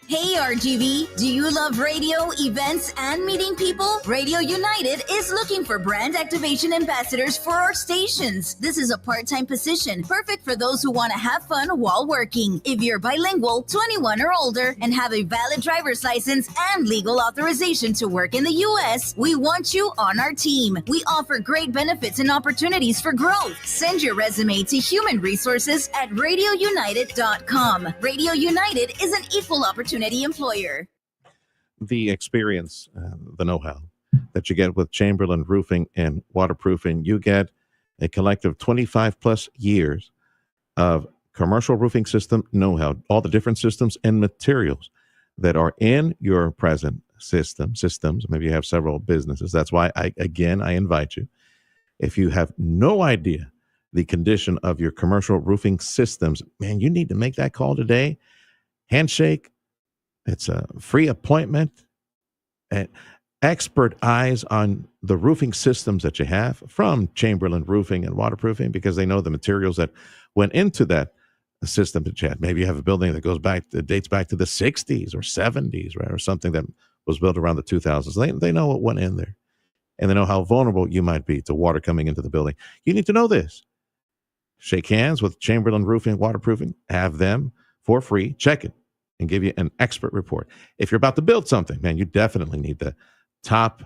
Hey RGV, do you love radio, events, and meeting people? Radio United is looking for brand activation ambassadors for our stations. This is a part-time position, perfect for those who want to have fun while working. If you're bilingual, 21 or older, and have a valid driver's license and legal authorization to work in the U.S., we want you on our team. We offer great benefits and opportunities for growth. Send your resume to human resources at radiounited.com. Radio United is an equal opportunity employer. The experience, the know-how that you get with Chamberlain Roofing and Waterproofing, you get a collective 25 plus years of commercial roofing system know-how, all the different systems and materials that are in your present systems. Maybe you have several businesses. That's why I invite you. If you have no idea the condition of your commercial roofing systems, man, you need to make that call today. Handshake. It's a free appointment and expert eyes on the roofing systems that you have from Chamberlain Roofing and Waterproofing, because they know the materials that went into that system that you had. Maybe you have a building that dates back to the 60s or 70s, right? Or something that was built around the 2000s. They know what went in there, and they know how vulnerable you might be to water coming into the building. You need to know this. Shake hands with Chamberlain Roofing and Waterproofing. Have them for free. Check it and give you an expert report. If you're about to build something, man, you definitely need the top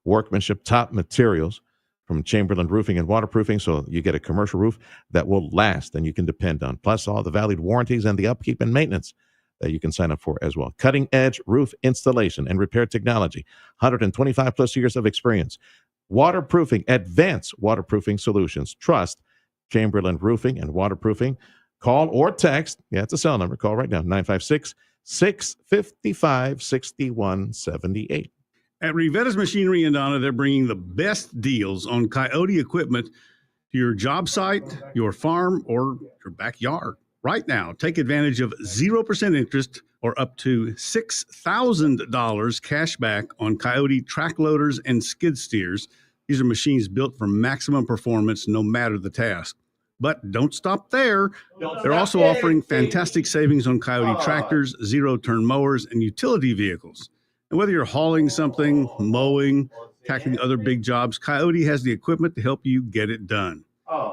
workmanship, top materials from Chamberlain Roofing and Waterproofing, so you get a commercial roof that will last and you can depend on. Plus all the valued warranties and the upkeep and maintenance that you can sign up for as well. Cutting edge roof installation and repair technology, 125 plus years of experience. Waterproofing, advanced waterproofing solutions. Trust Chamberlain Roofing and Waterproofing. Call or text. Yeah, it's a cell number. Call right now, 956-655-6178. At Rivetta's Machinery in Donna, they're bringing the best deals on Coyote equipment to your job site, your farm, or your backyard. Right now, take advantage of 0% interest or up to $6,000 cash back on Coyote track loaders and skid steers. These are machines built for maximum performance no matter the task. But don't stop there. They're also offering fantastic savings on Coyote tractors, zero-turn mowers, and utility vehicles. And whether you're hauling something, mowing, tackling other big jobs, Coyote has the equipment to help you get it done.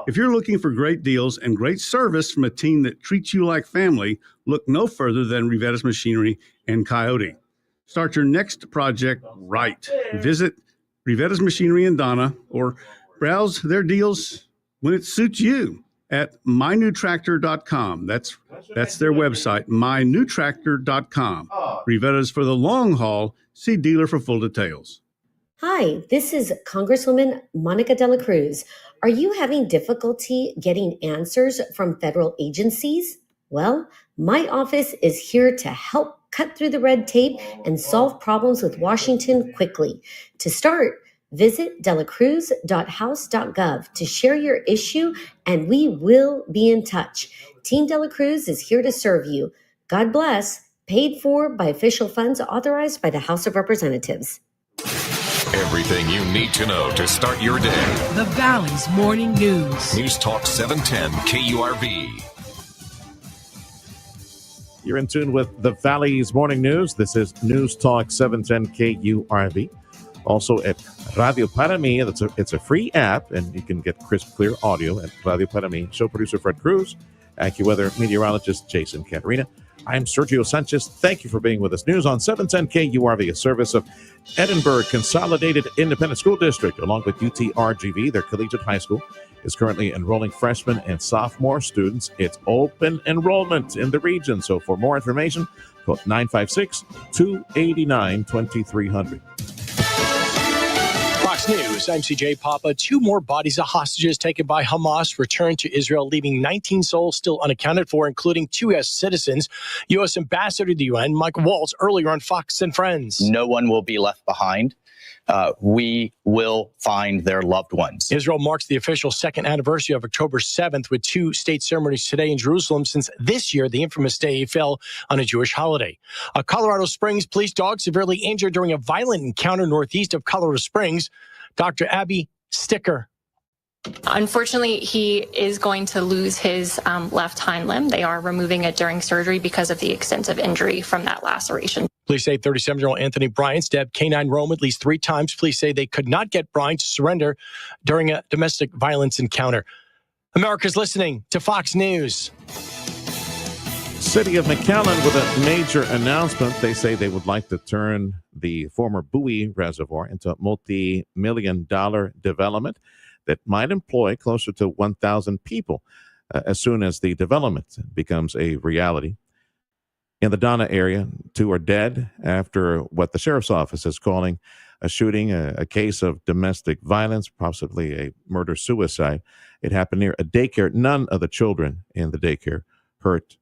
If you're looking for great deals and great service from a team that treats you like family, look no further than Rivetta's Machinery and Coyote. Start your next project right. Visit Rivetta's Machinery in Donna or browse their deals when it suits you at mynewtractor.com. That's their website, mynewtractor.com. Rivetta's for the long haul. See dealer for full details. Hi, this is Congresswoman Monica De La Cruz. Are you having difficulty getting answers from federal agencies? Well, my office is here to help cut through the red tape and solve problems with Washington quickly. To start, visit delacruz.house.gov to share your issue, and we will be in touch. Team De La Cruz is here to serve you. God bless. Paid for by official funds authorized by the House of Representatives. Everything you need to know to start your day. The Valley's Morning News. News Talk 710 KURV. You're in tune with the Valley's Morning News. This is News Talk 710 KURV. Also at Radio Para Mi. It's a free app, and you can get crisp, clear audio at Radio Para Mi. Show producer Fred Cruz, AccuWeather meteorologist Jason Caterina. I'm Sergio Sanchez. Thank you for being with us. News on 710 KURV, a service of Edinburgh Consolidated Independent School District, along with UTRGV. Their collegiate high school is currently enrolling freshmen and sophomore students. It's open enrollment in the region. So for more information, call 956-289-2300. Fox News, I'm CJ Papa. 2 more bodies of hostages taken by Hamas returned to Israel, leaving 19 souls still unaccounted for, including 2 U.S. citizens. U.S. Ambassador to the UN, Michael Waltz, earlier on Fox and Friends. No one will be left behind. We will find their loved ones. Israel marks the official second anniversary of October 7th with 2 state ceremonies today in Jerusalem, since this year the infamous day fell on a Jewish holiday. A Colorado Springs police dog severely injured during a violent encounter northeast of Colorado Springs. Dr. Abby Sticker. Unfortunately, he is going to lose his left hind limb. They are removing it during surgery because of the extensive injury from that laceration. Police say 37-year-old Anthony Bryant stabbed K-9 Rome at least 3 times. Police say they could not get Bryant to surrender during a domestic violence encounter. America's listening to Fox News. City of McAllen with a major announcement. They say they would like to turn the former Bowie Reservoir into a multi-million-dollar development that might employ closer to 1,000 people as soon as the development becomes a reality. In the Donna area, 2 are dead after what the sheriff's office is calling a shooting, a case of domestic violence, possibly a murder-suicide. It happened near a daycare. None of the children in the daycare hurt.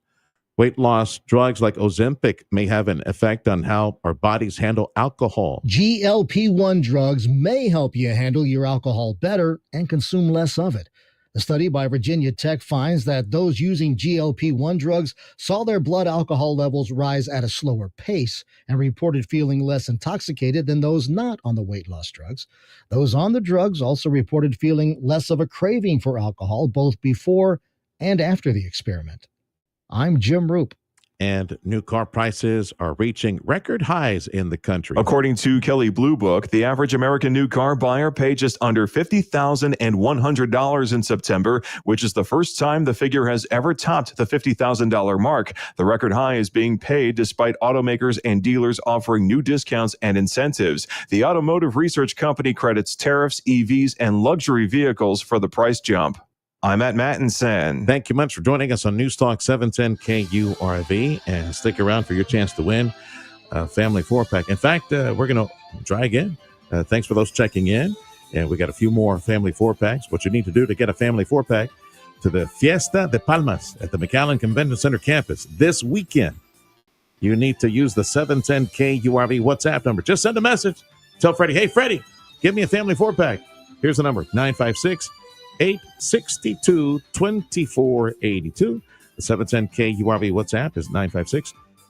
Weight loss drugs like Ozempic may have an effect on how our bodies handle alcohol. GLP-1 drugs may help you handle your alcohol better and consume less of it. A study by Virginia Tech finds that those using GLP-1 drugs saw their blood alcohol levels rise at a slower pace and reported feeling less intoxicated than those not on the weight loss drugs. Those on the drugs also reported feeling less of a craving for alcohol both before and after the experiment. I'm Jim Roop. And new car prices are reaching record highs in the country. According to Kelley Blue Book, the average American new car buyer paid just under $50,100 in September, which is the first time the figure has ever topped the $50,000 mark. The record high is being paid despite automakers and dealers offering new discounts and incentives. The automotive research company credits tariffs, EVs, and luxury vehicles for the price jump. I'm at Mattinson. Thank you much for joining us on News Talk 710 KURV, and stick around for your chance to win a family 4-pack. In fact, we're going to try again. Thanks for those checking in, and we got a few more family 4-packs. What you need to do to get a family 4-pack to the Fiesta de Palmas at the McAllen Convention Center campus this weekend, you need to use the 710 KURV WhatsApp number. Just send a message. Tell Freddie, hey, Freddie, give me a family 4-pack. Here's the number, 956-862-2482. The 710 KURV WhatsApp is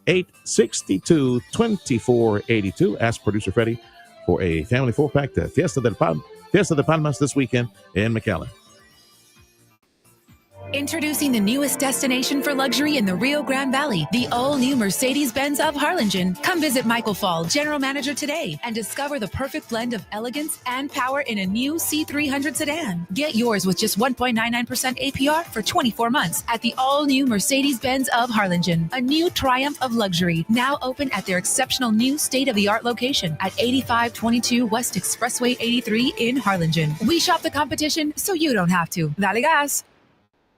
956-862-2482. Ask producer Freddie for a family 4-pack to Fiesta de Palmas this weekend in McAllen. Introducing the newest destination for luxury in the Rio Grande Valley, the all-new Mercedes-Benz of Harlingen. Come visit Michael Fall, General Manager, today and discover the perfect blend of elegance and power in a new C300 sedan. Get yours with just 1.99% APR for 24 months at the all-new Mercedes-Benz of Harlingen, a new triumph of luxury, now open at their exceptional new state-of-the-art location at 8522 West Expressway 83 in Harlingen. We shop the competition so you don't have to. Dale gas.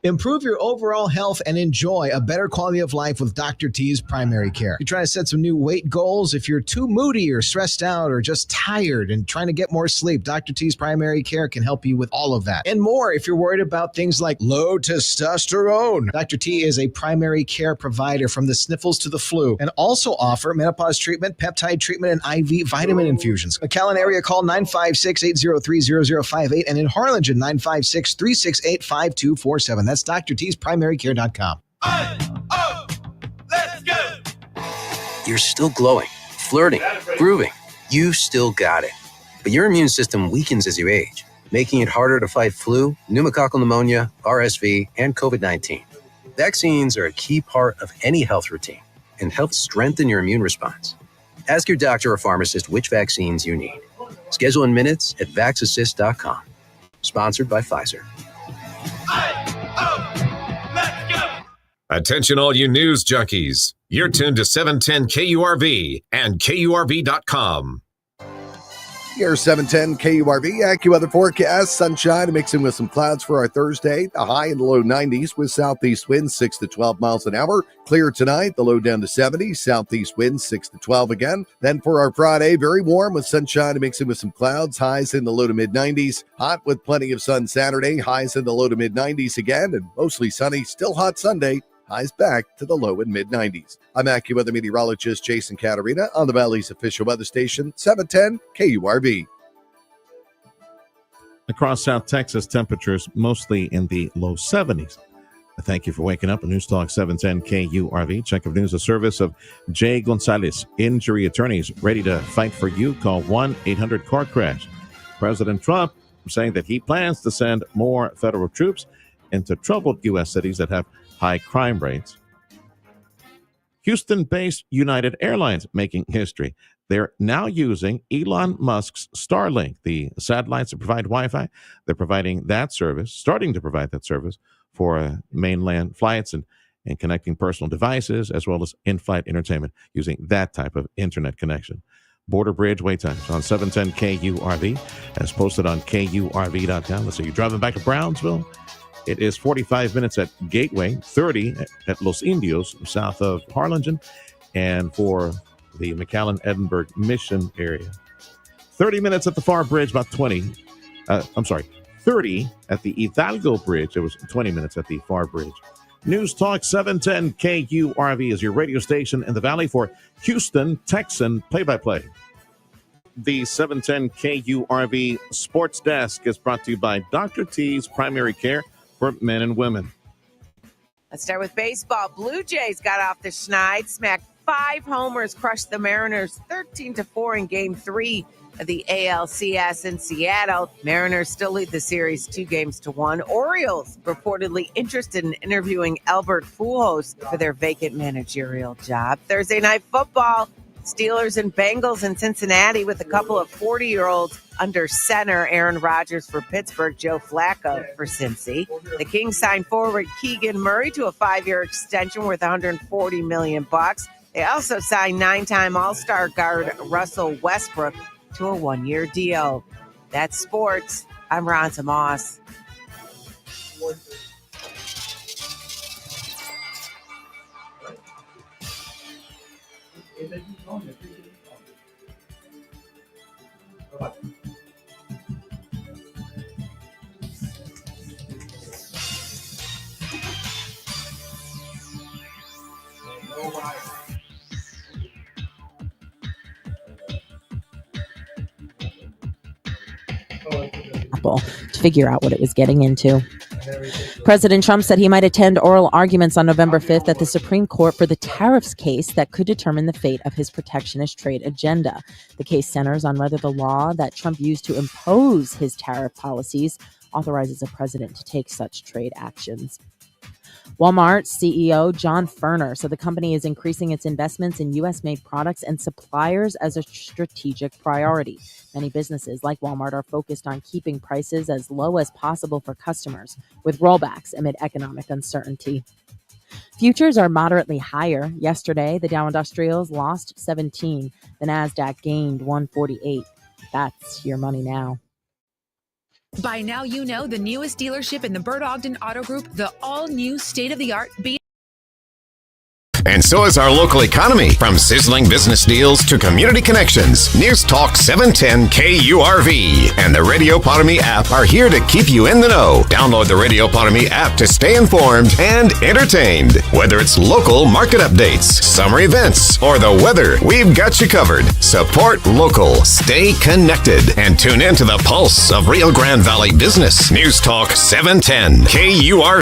Improve your overall health and enjoy a better quality of life with Dr. T's Primary Care. You're trying to set some new weight goals. If you're too moody or stressed out or just tired and trying to get more sleep, Dr. T's Primary Care can help you with all of that and more. If you're worried about things like low testosterone, Dr. T is a primary care provider from the sniffles to the flu, and also offer menopause treatment, peptide treatment, and IV vitamin infusions. McAllen area, call 956-803-0058, and in Harlingen, 956-368-5247. That's drt'sprimarycare.com. Let's go! You're still glowing, flirting, grooving. You still got it. But your immune system weakens as you age, making it harder to fight flu, pneumococcal pneumonia, RSV, and COVID-19. Vaccines are a key part of any health routine and help strengthen your immune response. Ask your doctor or pharmacist which vaccines you need. Schedule in minutes at vaxassist.com. Sponsored by Pfizer. Attention all you news junkies. You're tuned to 710 KURV and KURV.com. Here 710 KURV AccuWeather forecast. Sunshine mixing with some clouds for our Thursday. The high in the low 90s with southeast winds 6 to 12 miles an hour. Clear tonight, the low down to 70. Southeast winds 6 to 12 again. Then for our Friday, very warm with sunshine mixing with some clouds. Highs in the low to mid 90s. Hot with plenty of sun Saturday. Highs in the low to mid 90s again. And mostly sunny. Still hot Sunday. Highs back to the low and mid 90s. I'm AccuWeather meteorologist Jason Caterina on the Valley's official weather station, 710 KURV. Across South Texas, temperatures mostly in the low 70s. Thank you for waking up. News Talk 710 KURV. Check of news, a service of Jay Gonzalez, injury attorneys, ready to fight for you. Call 1-800-CAR-CRASH. President Trump saying that he plans to send more federal troops into troubled U.S. cities that have high crime rates. Houston-based United Airlines making history. They're now using Elon Musk's Starlink, the satellites that provide Wi-Fi. They're providing that service, starting to provide that service for mainland flights and connecting personal devices, as well as in-flight entertainment using that type of internet connection. Border Bridge wait times on 710 KURV, as posted on KURV.com. Let's say you're driving back to Brownsville. It is 45 minutes at Gateway, 30 at Los Indios, south of Harlingen, and for the McAllen-Edinburgh Mission area. 30 minutes at the Far Bridge, about 30 at the Hidalgo Bridge. It was 20 minutes at the Far Bridge. News Talk 710 KURV is your radio station in the Valley for Houston Texan play-by-play. The 710 KURV Sports Desk is brought to you by Dr. T's Primary Care for men and women. Let's start with baseball. Blue Jays got off the schneid, smacked 5 homers, crushed the Mariners 13-4 in Game 3 of the ALCS in Seattle. Mariners still lead the series 2-1. Orioles reportedly interested in interviewing Albert Pujols for their vacant managerial job. Thursday night football, Steelers and Bengals in Cincinnati with a couple of 40-year-olds under center. Aaron Rodgers for Pittsburgh, Joe Flacco for Cincy. The Kings signed forward Keegan Murray to a 5-year extension worth $140 million. They also signed 9-time All-Star guard Russell Westbrook to a 1-year deal. That's sports. I'm Ronza Moss. To figure out what it was getting into. President Trump said he might attend oral arguments on November 5th at the Supreme Court for the tariffs case that could determine the fate of his protectionist trade agenda. The case centers on whether the law that Trump used to impose his tariff policies authorizes a president to take such trade actions. Walmart CEO John Furner said the company is increasing its investments in U.S.-made products and suppliers as a strategic priority. Many businesses like Walmart are focused on keeping prices as low as possible for customers, with rollbacks amid economic uncertainty. Futures are moderately higher. Yesterday, the Dow Industrials lost 17. The Nasdaq gained 148. That's your money now. By now, you know the newest dealership in the Bert Ogden Auto Group, the all-new state-of-the-art And so is our local economy. From sizzling business deals to community connections, News Talk 710 KURV and the Radio Potami app are here to keep you in the know. Download the Radio Potami app to stay informed and entertained. Whether it's local market updates, summer events, or the weather, we've got you covered. Support local, stay connected, and tune in to the pulse of Rio Grande Valley business. News Talk 710 KURV.